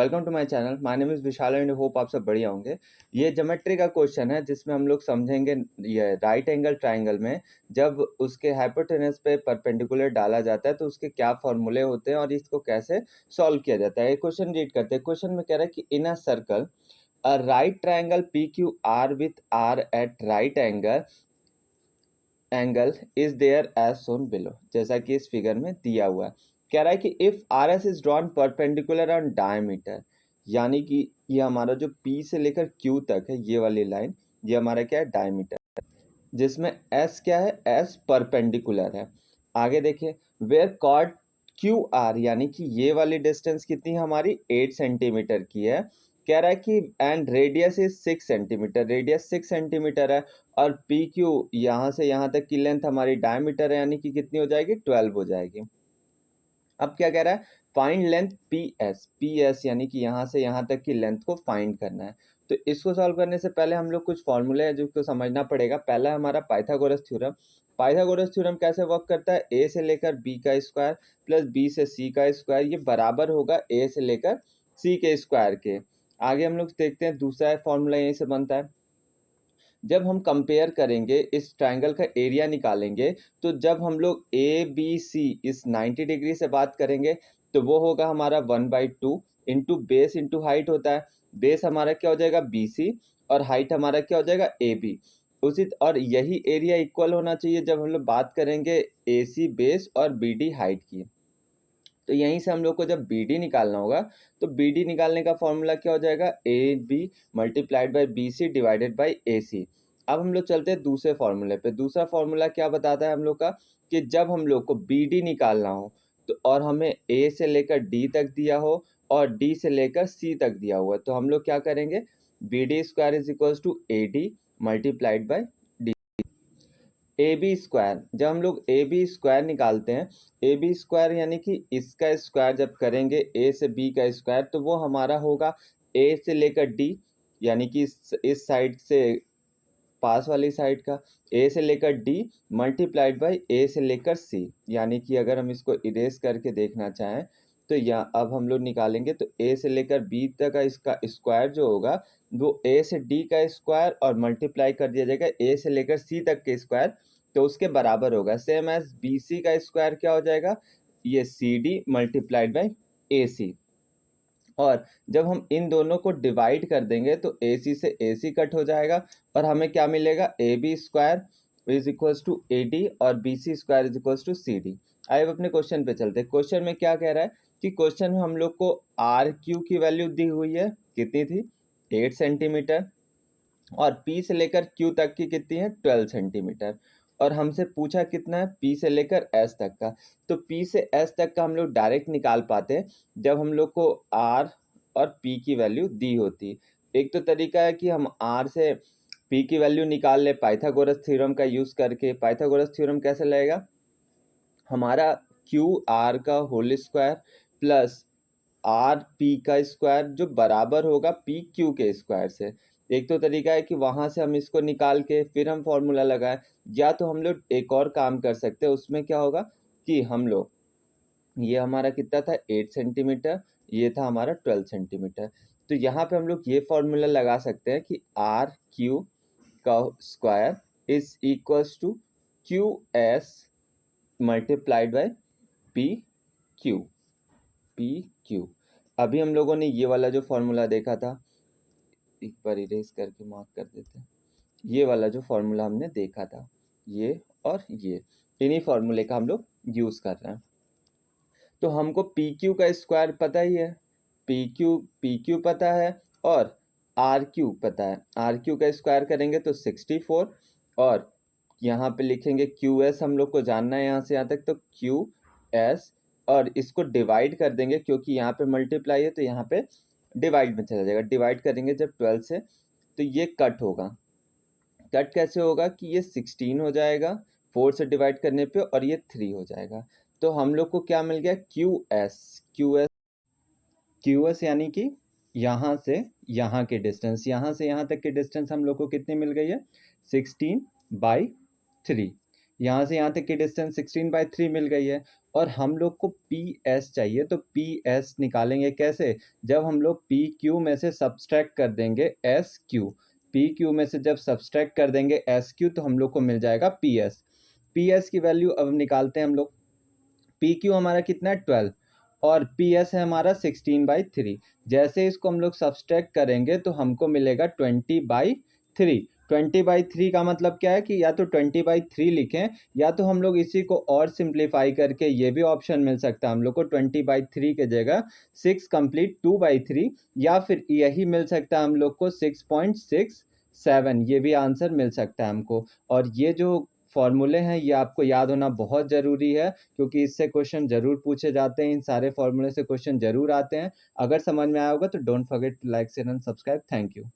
Welcome to my channel. My name is Vishal and hope आप सब बढ़िया होंगे। ये ज्योमेट्री का क्वेश्चन है जिसमें हम लोग समझेंगे ये राइट एंगल ट्रायंगल में जब उसके हाइपोटेनस पे परपेंडिकुलर डाला जाता है तो उसके क्या फॉर्मूले होते हैं और इसको कैसे सॉल्व किया जाता है। ये क्वेश्चन रीड करते हैं। क्वेश्चन में कह रहा है कि in a circle a right triangle P Q R with R at right angle is there as shown below, जैसा कि इस फिगर में दिया हुआ है। कह रहा है कि if R S is drawn perpendicular on diameter, यानी कि ये हमारा जो P से लेकर Q तक है ये वाली लाइन, ये हमारा क्या है डायमीटर, जिसमें S क्या है, S परपेंडिकुलर है। आगे देखिए वेयर कॉर्ड क्यू आर, यानी कि ये वाली डिस्टेंस कितनी है हमारी 8 सेंटीमीटर की है। कह रहा है कि and radius is 6 centimetre, radius 6 centimetre है और पी क्यू यहाँ से यहाँ तक की लेंथ हमारी डायमीटर है, यानी कि कितनी हो जाएगी 12 हो जाएगी। अब क्या कह रहा है, फाइंड लेंथ पी एस यानी कि यहाँ से यहाँ तक की लेंथ को फाइंड करना है। तो इसको सॉल्व करने से पहले हम लोग कुछ फॉर्मूले हैं जिसको समझना पड़ेगा। पहला हमारा पाइथागोरस थ्योरम। पाइथागोरस थ्योरम कैसे वर्क करता है, ए से लेकर बी का स्क्वायर प्लस बी से सी का स्क्वायर ये बराबर होगा ए से लेकर सी के स्क्वायर के। आगे हम लोग देखते हैं दूसरा फॉर्मूला यहीं से बनता है। जब हम कंपेयर करेंगे इस ट्रायंगल का एरिया निकालेंगे, तो जब हम लोग ए बी सी इस 90 डिग्री से बात करेंगे तो वो होगा हमारा 1/2 इंटू बेस इंटू हाइट होता है। बेस हमारा क्या हो जाएगा BC और हाइट हमारा क्या हो जाएगा AB। उसी और यही एरिया इक्वल होना चाहिए जब हम लोग बात करेंगे AC बेस और BD हाइट की। तो यहीं से हम लोग को जब BD निकालना होगा तो BD निकालने का फॉर्मूला क्या हो जाएगा, AB multiplied by BC divided by AC। अब हम लोग चलते हैं दूसरे फॉर्मूले पे। दूसरा फॉर्मूला क्या बताता है हम लोग का कि जब हम लोग को BD निकालना हो तो और हमें A से लेकर D तक दिया हो और D से लेकर C तक दिया हुआ, तो हम लोग क्या करेंगे, BD square is equal to AD multiplied by A B square. जब हम लोग ए बी स्क्वायर निकालते हैं, ए बी स्क्वायर यानी कि इसका स्क्वायर जब करेंगे ए से बी का स्क्वायर तो वो हमारा होगा ए से लेकर डी, यानी कि इस साइड से पास वाली साइड का ए से लेकर डी मल्टीप्लाइड बाई ए से लेकर सी। यानी कि अगर हम इसको इरेज करके देखना चाहें तो यहाँ अब हम लोग निकालेंगे तो ए से लेकर बी तक का इसका स्क्वायर जो होगा वो ए से डी का स्क्वायर और मल्टीप्लाई कर दिया जाएगा ए से लेकर सी तक के स्क्वायर, तो उसके बराबर होगा। सेम एज बी सी का स्क्वायर क्या हो जाएगा, ये सी डी मल्टीप्लाइड बाई ए सी। और जब हम इन दोनों को डिवाइड कर देंगे तो AC से AC कट हो जाएगा और हमें क्या मिलेगा, A B square is equal to AD और BC square is equal to CD। आइए अब अपने क्वेश्चन पे चलते हैं। क्वेश्चन में क्या कह रहा है कि क्वेश्चन में हम लोग को RQ की वैल्यू दी हुई है, कितनी थी 8 सेंटीमीटर, और P से लेकर Q तक की कितनी है 12 सेंटीमीटर, और हमसे पूछा कितना है P से लेकर S तक का। तो P से S तक का हम लोग डायरेक्ट निकाल पाते हैं जब हम लोग को R और P की वैल्यू दी होती। एक तो तरीका है कि हम R से P की वैल्यू निकाल ले पाइथागोरस थ्योरम का यूज करके। पाइथागोरस थ्योरम कैसे लगेगा, हमारा क्यू आर का whole square plus R P का स्क्वायर जो बराबर होगा पी क्यू के स्क्वायर से। एक तो तरीका है कि वहां से हम इसको निकाल के फिर हम फॉर्मूला लगाएं, या तो हम लोग एक और काम कर सकते हैं। उसमें क्या होगा कि हम लोग ये हमारा कितना था 8 सेंटीमीटर, ये था हमारा 12 सेंटीमीटर, तो यहाँ पे हम लोग ये फॉर्मूला लगा सकते हैं कि आर क्यू का square is equals to Q S multiplied by P Q. अभी हम लोगों ने ये वाला जो फॉर्मूला देखा था, एक बार इरेज करके मार्क कर देते हैं, ये वाला जो फॉर्मूला हमने देखा था, ये और ये, इन्हीं फॉर्मूले का हम लोग यूज कर रहे हैं। तो हमको पी क्यू का स्क्वायर पता ही है, पी क्यू पता है और आर क्यू पता है। आर क्यू का स्क्वायर करेंगे तो 64 और यहाँ पे लिखेंगे क्यू एस, हम लोग को जानना है यहाँ से यहाँ तक, तो क्यू एस और इसको डिवाइड कर देंगे क्योंकि यहाँ पे मल्टीप्लाई है तो यहाँ पे डिवाइड में चला जाएगा। डिवाइड करेंगे जब 12 से तो ये कट होगा। कट कैसे होगा कि ये 16 हो जाएगा 4 से डिवाइड करने पे और ये 3 हो जाएगा। तो हम लोग को क्या मिल गया, क्यू एस यानी कि यहाँ से यहाँ के डिस्टेंस, यहाँ से यहाँ तक की डिस्टेंस हम लोग को कितनी मिल गई है 16/3। यहाँ से यहाँ तक की डिस्टेंस 16/3 मिल गई है। और हम लोग को पी एस चाहिए, तो पी एस निकालेंगे कैसे? जब हम लोग पी क्यू में से सब्सट्रैक्ट कर देंगे एस क्यू, पी क्यू में से जब सब्सट्रैक्ट कर देंगे एस क्यू तो हम लोग को मिल जाएगा पी एस। पी एस की वैल्यू अब निकालते हैं हम लोग। पी क्यू हमारा कितना है 12 और पी एस है हमारा 16/3। जैसे इसको हम लोग सब्सट्रैक्ट करेंगे तो हमको मिलेगा 20/3। 20/3 का मतलब क्या है कि या तो 20/3 लिखें, या तो हम लोग इसी को और सिंप्लीफाई करके ये भी ऑप्शन मिल सकता है हम लोग को 20/3 के जगह 6 कंप्लीट 2/3, या फिर यही मिल सकता है हम लोग को 6.67, ये भी आंसर मिल सकता है हमको। और ये जो फॉर्मूले हैं ये आपको याद होना बहुत ज़रूरी है, क्योंकि इससे क्वेश्चन ज़रूर पूछे जाते हैं, इन सारे फॉर्मूले से क्वेश्चन ज़रूर आते हैं। अगर समझ में आया होगा तो don't forget to like share and subscribe. Thank you.